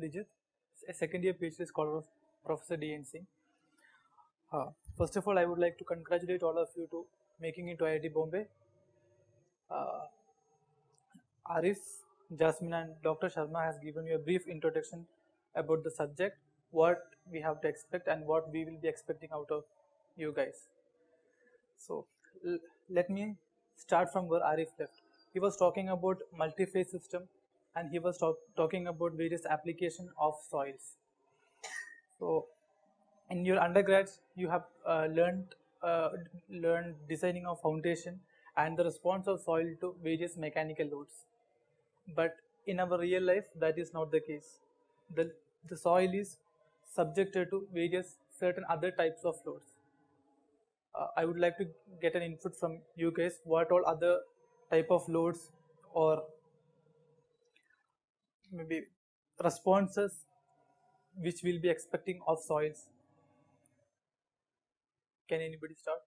Abhijit, a second year PhD scholar of Professor D.N. Singh. First of all, I would like to congratulate all of you to making it to IIT Bombay. Arif, Jasmine and Dr. Sharma has given you a brief introduction about the subject, what we have to expect and what we will be expecting out of you guys. So let me start from where Arif left. He was talking about multi-phase system and he was talking about various application of soils. So in your undergrads, you have learned designing of foundation and the response of soil to various mechanical loads. But in our real life, that is not the case. The soil is subjected to various certain other types of loads. I would like to get an input from you guys. What all other type of loads or maybe responses which we'll be expecting of soils? Can anybody start?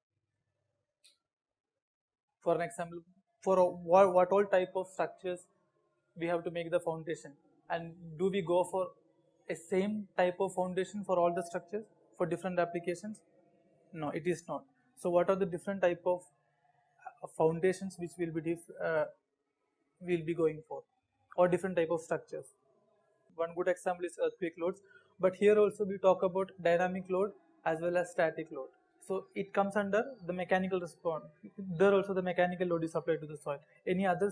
For an example, for what all type of structures we have to make the foundation, and do we go for a same type of foundation for all the structures for different applications? No, it is not. So what are the different type of foundations which will be going for, or different type of structures? One good example is earthquake loads, but here also we talk about dynamic load as well as static load. So it comes under the mechanical response. There also the mechanical load is applied to the soil. Any other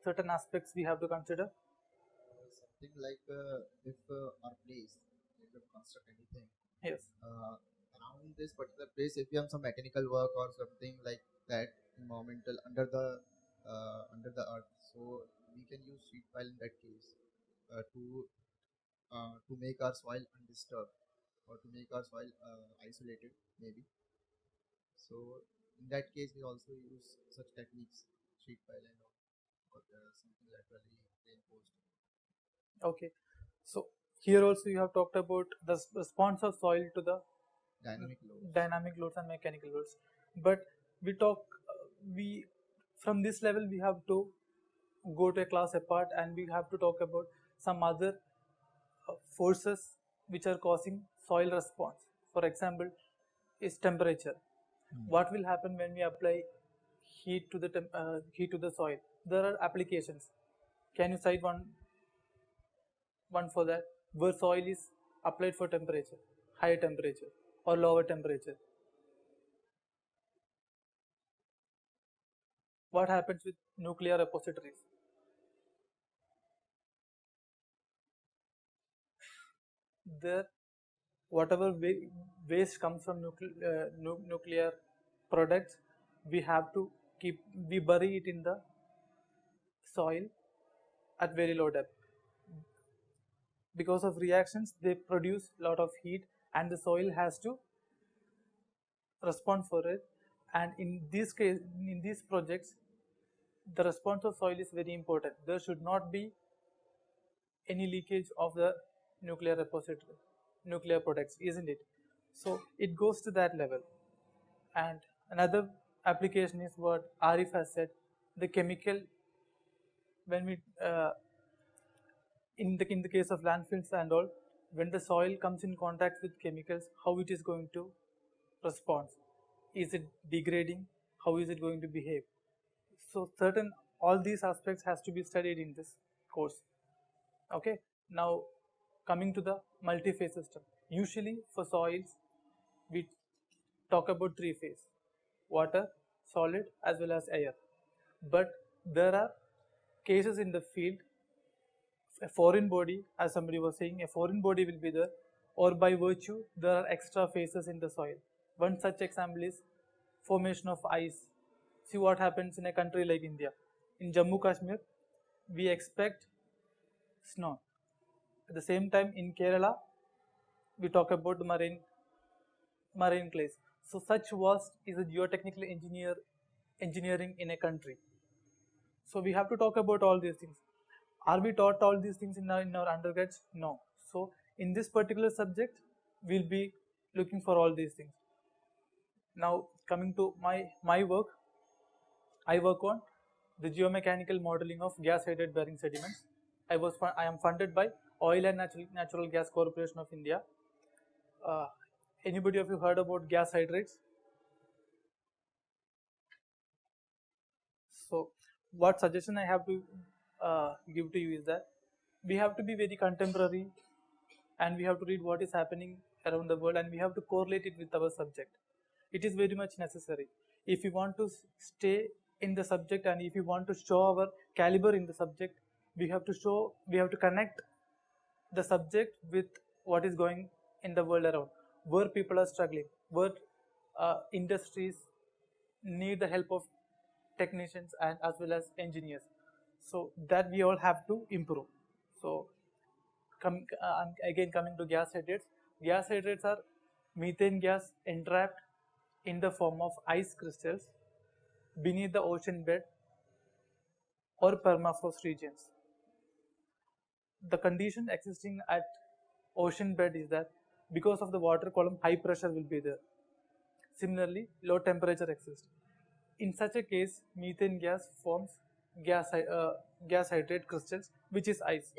certain aspects we have to consider? Something like if our place, if we construct anything, Yes. Around this particular place, if we have some mechanical work or something like that, environmental under the earth, so we can use sheet pile in that case to make our soil undisturbed or to make our soil isolated maybe. So in that case, we also use such techniques, sheet pile and all, or something laterally reinforced. Okay. So here also you have talked about the response of soil to the dynamic loads and mechanical loads. But we from this level we have to go to a class apart and we have to talk about some other forces which are causing soil response. For example, is temperature. What will happen when we apply heat to the soil? There are applications. Can you cite one for that, where soil is applied for temperature, higher temperature or lower temperature? What happens with nuclear repositories? There, whatever waste comes from nuclear products, we bury it in the soil at very low depth. Because of reactions, they produce a lot of heat and the soil has to respond for it. And in these projects, the response of soil is very important. There should not be any leakage of the nuclear repository, nuclear products, isn't it? So it goes to that level. And another application is what Arif has said, the chemical. When we in the case of landfills and all, when the soil comes in contact with chemicals, how it is going to respond? Is it degrading? How is it going to behave? So all these aspects has to be studied in this course. Okay. Now coming to the multi-phase system. Usually for soils, we talk about 3 phase: water, solid as well as air. But there are cases in the field, a foreign body, as somebody was saying, a foreign body will be there, or by virtue there are extra phases in the soil. One such example is formation of ice. See what happens in a country like India. In Jammu Kashmir, we expect snow. At the same time, in Kerala, we talk about the marine clays. So such vast is the geotechnical engineering in a country. So we have to talk about all these things. Are we taught all these things in our undergrads? No. So in this particular subject, we'll be looking for all these things. Now coming to my work, I work on the geomechanical modeling of gas-headed bearing sediments. I am funded by Oil and Natural Gas Corporation of India. Anybody of you heard about gas hydrates? So what suggestion I have to give to you is that we have to be very contemporary, and we have to read what is happening around the world, and we have to correlate it with our subject. It is very much necessary if we want to stay in the subject, and if we want to show our caliber in the subject. We have to connect the subject with what is going in the world around, where people are struggling, where industries need the help of technicians and as well as engineers, so that we all have to improve. So I'm again coming to gas hydrates. Gas hydrates are methane gas entrapped in the form of ice crystals beneath the ocean bed or permafrost regions. The condition existing at ocean bed is that because of the water column, high pressure will be there. Similarly, low temperature exists. In such a case, methane gas forms gas hydrate crystals, which is ice.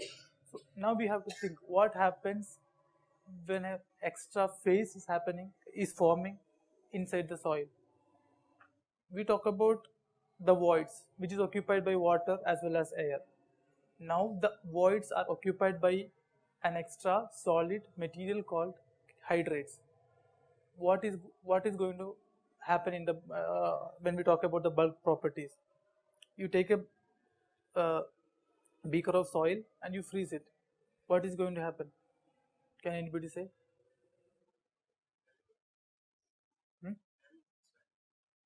So now we have to think what happens when an extra phase is forming inside the soil. We talk about the voids, which is occupied by water as well as air. Now the voids are occupied by an extra solid material called hydrates. What is going to happen in the when we talk about the bulk properties? You take a beaker of soil and you freeze it. What is going to happen? Can anybody say? Hmm?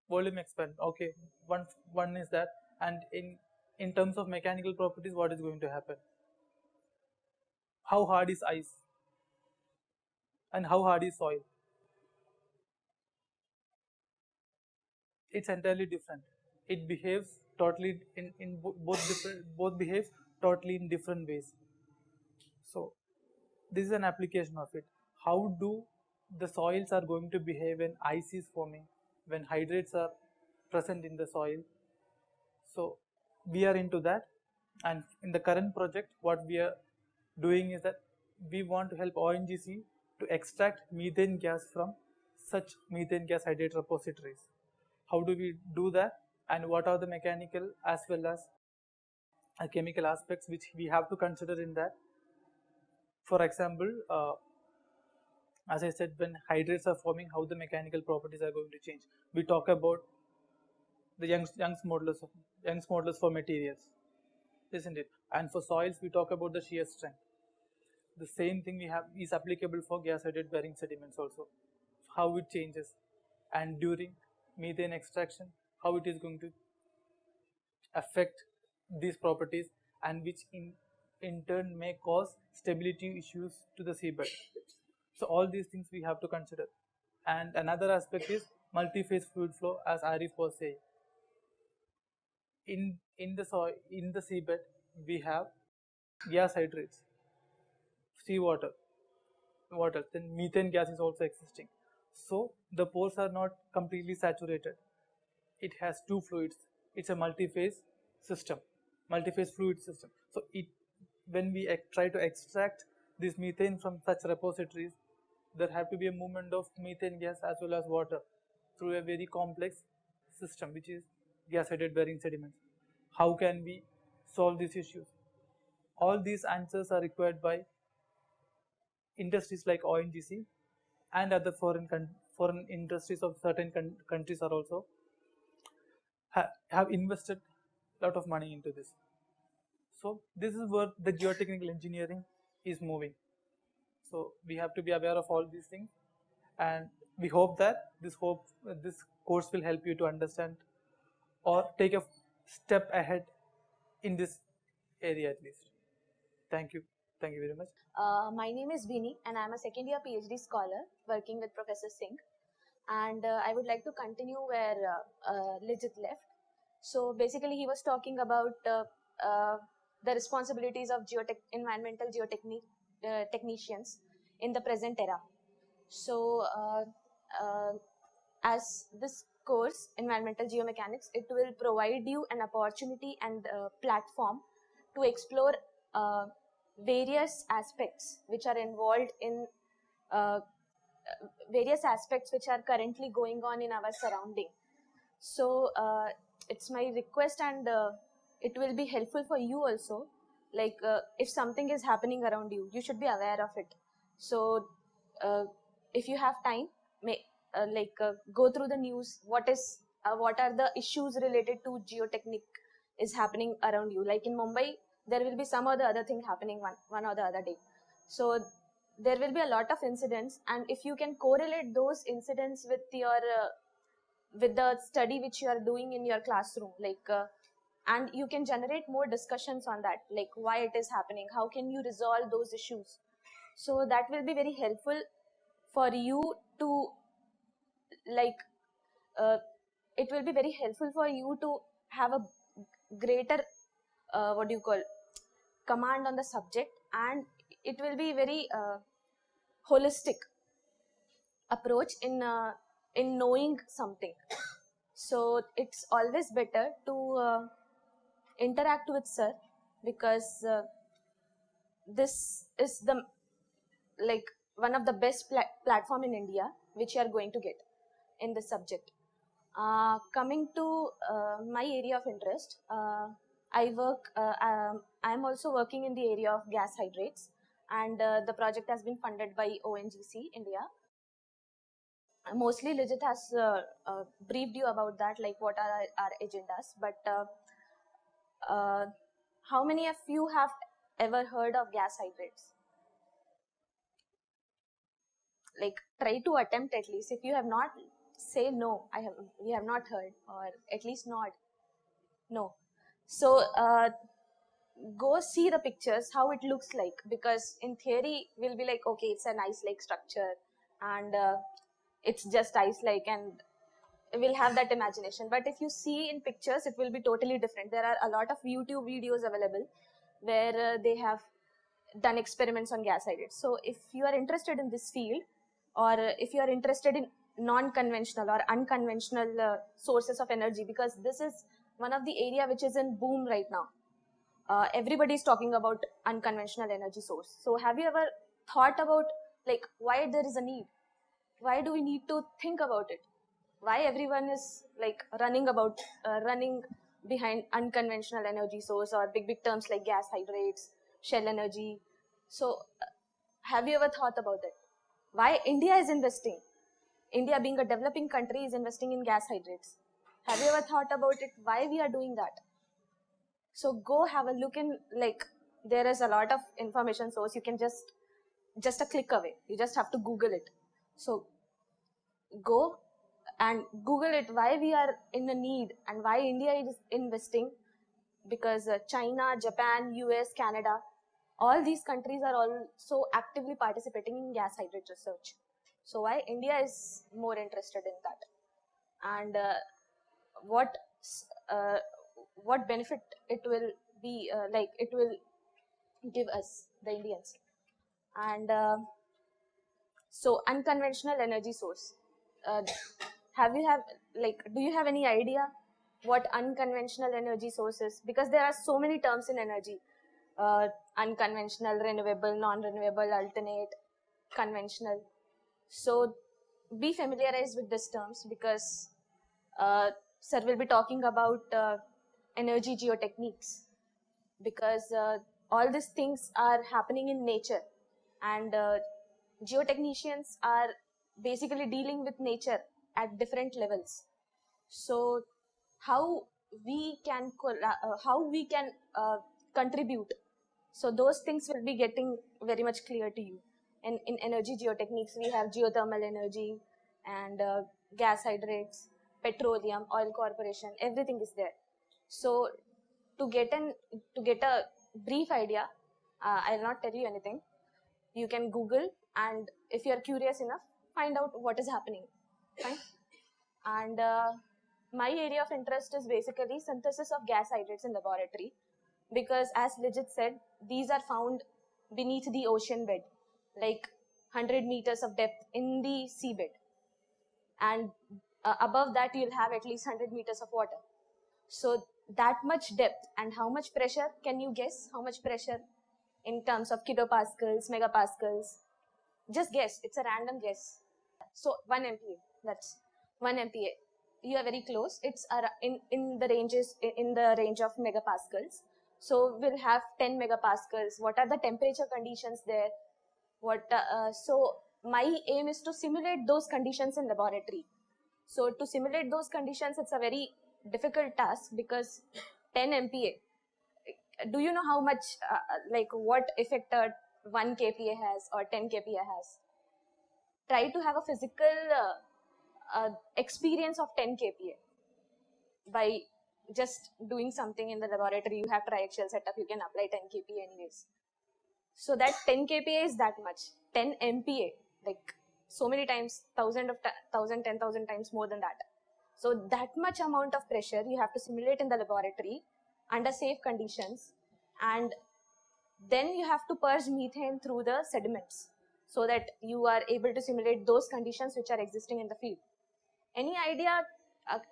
Volume expand. Okay, one is that. And in terms of mechanical properties, what is going to happen? How hard is ice and how hard is soil? It's entirely different. It behaves totally both behaves totally in different ways. So this is an application of it. How do the soils are going to behave when ice is forming, when hydrates are present in the soil? So we are into that, and in the current project what we are doing is that we want to help ONGC to extract methane gas from such methane gas hydrate repositories. How do we do that, and what are the mechanical as well as chemical aspects which we have to consider in that? For example, as I said, when hydrates are forming, how the mechanical properties are going to change. We talk about the Young's modulus for materials, isn't it? And for soils, we talk about the shear strength. The same thing we have is applicable for gas hydrate bearing sediments also. How it changes, and during methane extraction, how it is going to affect these properties, and which in turn may cause stability issues to the seabed. So all these things we have to consider. And another aspect is multi-phase fluid flow, as Arif was saying. In the soil, in the seabed, we have gas hydrates, seawater, water. Then methane gas is also existing. So the pores are not completely saturated. It has two fluids. It's a multi-phase system, multi-phase fluid system. So when we try to extract this methane from such repositories, there have to be a movement of methane gas as well as water through a very complex system, which is gas hydrate bearing sediments. How can we solve these issues? All these answers are required by industries like ONGC, and other foreign industries of certain countries are also have invested a lot of money into this. So this is where the geotechnical engineering is moving. So we have to be aware of all these things, and we hope that this course will help you to understand or take a step ahead in this area at least. Thank you very much. My name is Bini, and I'm a second year PhD scholar working with Professor Singh. And I would like to continue where Lijit left. So basically, he was talking about the responsibilities of environmental technicians in the present era. So as this course, Environmental Geomechanics, it will provide you an opportunity and platform to explore various aspects which are involved in uh, various aspects which are currently going on in our surrounding. So it's my request, and it will be helpful for you also. Like if something is happening around you, you should be aware of it. So if you have time, go through the news. What are the issues related to geotechnic is happening around you? Like in Mumbai, there will be some or the other thing happening one or the other day. So there will be a lot of incidents, and if you can correlate those incidents with the study which you are doing in your classroom, and you can generate more discussions on that, like why it is happening, how can you resolve those issues. So that will be very helpful for you to like it will be very helpful for you to have a greater what do you call command on the subject, and it will be very holistic approach in knowing something. So it's always better to interact with sir, because this is the one of the best platform in India which you are going to get in this subject. Coming to my area of interest, I'm also working in the area of gas hydrates, and the project has been funded by ONGC India. Mostly Lijit has briefed you about that, like what are our agendas, but how many of you have ever heard of gas hydrates? Like, try to attempt at least. If you have not, say no, we have not heard, or at least not. No. So go see the pictures, how it looks like, because in theory we'll be like, okay, it's an ice-like structure, and it's just ice-like, and we'll have that imagination. But if you see in pictures, it will be totally different. There are a lot of YouTube videos available where they have done experiments on gas hydrates. So if you are interested in this field, or if you are interested in non-conventional or unconventional sources of energy, because this is one of the area which is in boom right now. Everybody is talking about unconventional energy source. So have you ever thought about like why there is a need? Why do we need to think about it? Why everyone is like running behind unconventional energy source, or big terms like gas hydrates, shell energy? So have you ever thought about it? Why India is investing? India, being a developing country, is investing in gas hydrates. Have you ever thought about it? Why we are doing that? So go have a look in, like there is a lot of information source. You can just a click away. You just have to Google it. So go and Google it, why we are in a need and why India is investing, because China, Japan, US, Canada, all these countries are also actively participating in gas hydrate research. So why India is more interested in that, and uh, what benefit it will be, it will give us, the Indians. And so unconventional energy source. Uh, do you have any idea what unconventional energy source is? Because there are so many terms in energy. Unconventional, renewable, non-renewable, alternate, conventional. So be familiarized with these terms, because sir will be talking about energy geotechniques, because all these things are happening in nature, and geotechnicians are basically dealing with nature at different levels. So how we can contribute, so those things will be getting very much clear to you. And in energy geotechniques, we have geothermal energy and gas hydrates, petroleum, oil corporation, everything is there. So to get a brief idea, I'll not tell you anything. You can Google, and if you're curious enough, find out what is happening. Fine. And my area of interest is basically synthesis of gas hydrates in laboratory, because as Lijit said, these are found beneath the ocean bed, like 100 meters of depth in the seabed, and above that you'll have at least 100 meters of water. So that much depth, and how much pressure, can you guess how much pressure in terms of kilopascals, megapascals. Just guess, it's a random guess. So 1 MPa, that's 1 MPa. You are very close. It's in the range of megapascals. So we'll have 10 megapascals. What are the temperature conditions there? So my aim is to simulate those conditions in laboratory. So to simulate those conditions, it's a very difficult task because 10 MPa. Do you know how much, like what effect 1 kPa has or 10 kPa has? Try to have a physical experience of 10 kPa by just doing something in the laboratory. You have triaxial setup, you can apply 10 kPa anyways. So that 10 kPa is that much. 10 MPa, like so many times, 10,000 times more than that. So that much amount of pressure you have to simulate in the laboratory under safe conditions, and then you have to purge methane through the sediments so that you are able to simulate those conditions which are existing in the field. Any idea?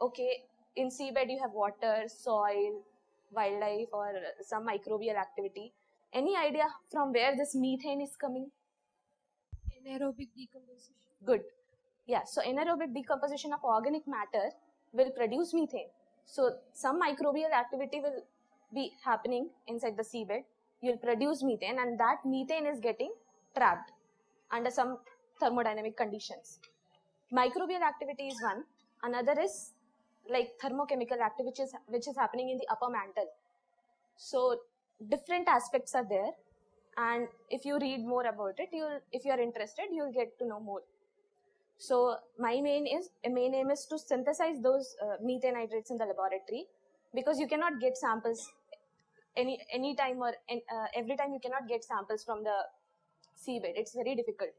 Okay, in seabed you have water, soil, wildlife, or some microbial activity. Any idea from where this methane is coming? Anaerobic decomposition. Good. Yeah, so anaerobic decomposition of organic matter will produce methane. So some microbial activity will be happening inside the seabed. You'll produce methane, and that methane is getting trapped under some thermodynamic conditions. Microbial activity is one. Another is like thermochemical activity, which is happening in the upper mantle. So different aspects are there, and if you read more about it, if you are interested, you'll get to know more. So my main aim is to synthesize those methane hydrates in the laboratory, because you cannot get samples any time or every time. You cannot get samples from the seabed. It's very difficult,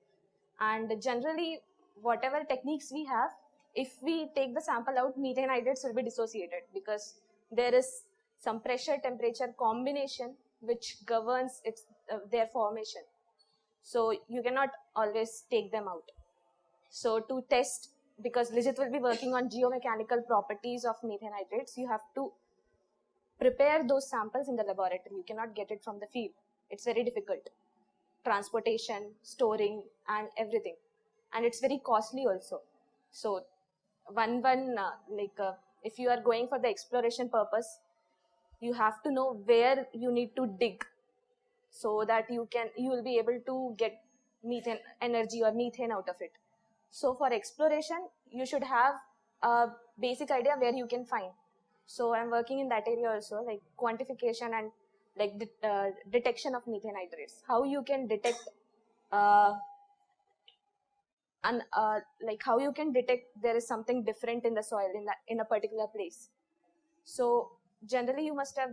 and generally whatever techniques we have, if we take the sample out, methane hydrates will be dissociated because there is some pressure temperature combination which governs their formation. So you cannot always take them out. So to test, because Lijit will be working on geomechanical properties of methane hydrates, you have to prepare those samples in the laboratory. You cannot get it from the field. It's very difficult. Transportation, storing, and everything. And it's very costly also. So if you are going for the exploration purpose, you have to know where you need to dig so that you will be able to get methane energy or methane out of it. So for exploration, you should have a basic idea where you can find. So I'm working in that area also, like quantification and like detection of methane hydrates. How you can detect like how you can detect there is something different in the soil in a particular place. So generally you must have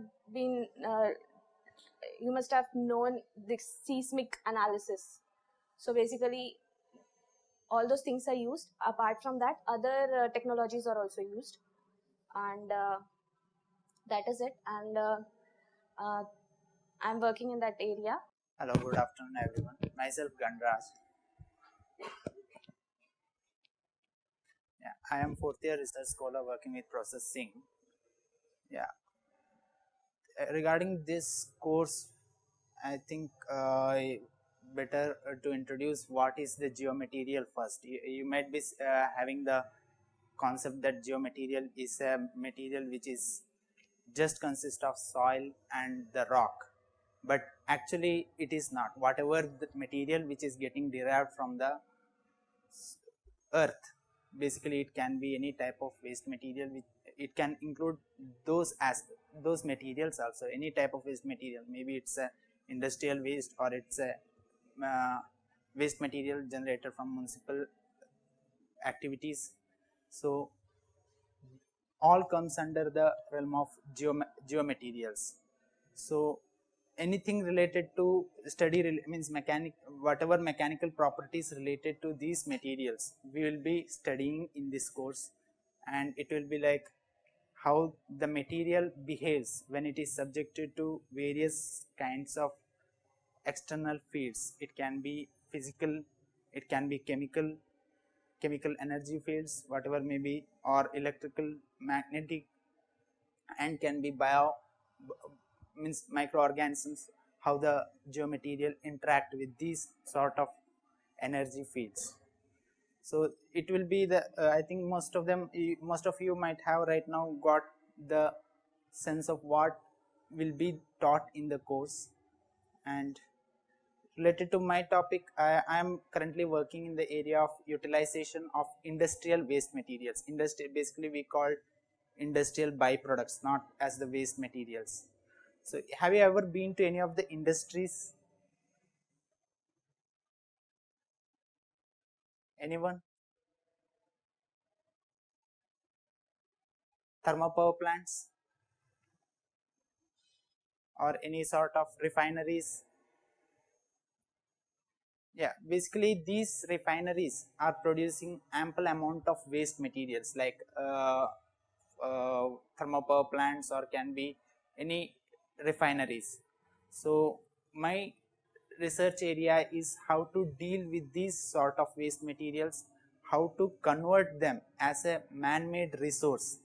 known the seismic analysis. So basically all those things are used. Apart from that, other technologies are also used, and that is it. And I'm working in that area. Hello, good afternoon everyone. Myself Gandraj. Yeah, I am fourth year research scholar working with Professor Singh. Yeah. Regarding this course, I think better to introduce what is the geomaterial first. You might be having the concept that geomaterial is a material which is just consists of soil and the rock, but actually it is not. Whatever the material which is getting derived from the earth, basically it can be any type of waste material, which it can include those materials also, any type of waste material. Maybe it's a industrial waste, or it's a waste material generated from municipal activities. So all comes under the realm of geomaterials. So anything related to study means whatever mechanical properties related to these materials we will be studying in this course, and it will be like how the material behaves when it is subjected to various kinds of external fields. It can be physical, it can be chemical energy fields, whatever may be, or electrical, magnetic, and can be means microorganisms. how the geomaterial interact with these sort of energy fields. So it will be the I think most of you might have right now got the sense of what will be taught in the course. And related to my topic, I am currently working in the area of utilization of industrial waste materials. Basically we call industrial byproducts, not as the waste materials. So have you ever been to any of the industries? Anyone? Thermopower plants or any sort of refineries? Yeah, basically these refineries are producing ample amount of waste materials like thermopower plants or can be any refineries. So my research area is how to deal with these sort of waste materials, how to convert them as a man-made resource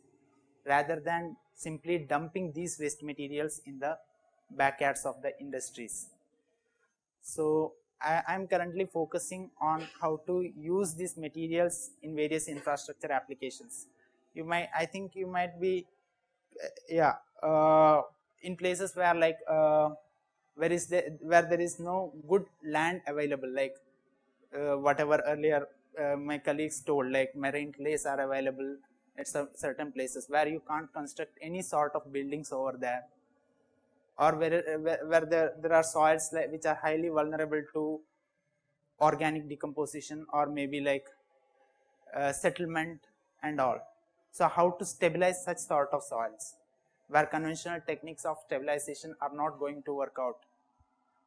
rather than simply dumping these waste materials in the backyards of the industries. So I am currently focusing on how to use these materials in various infrastructure applications. I think you might be, yeah, in places where like where there is no good land available, like whatever earlier my colleagues told, like marine clays are available at certain places where you can't construct any sort of buildings over there, or where there are soils which are highly vulnerable to organic decomposition or maybe like settlement and all. So how to stabilize such sort of soils where conventional techniques of stabilization are not going to work out.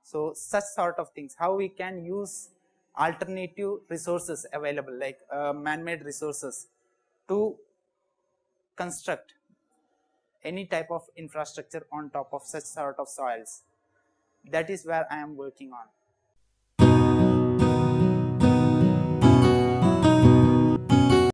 So such sort of things, how we can use alternative resources available like man-made resources to construct any type of infrastructure on top of such sort of soils. That is where I am working on.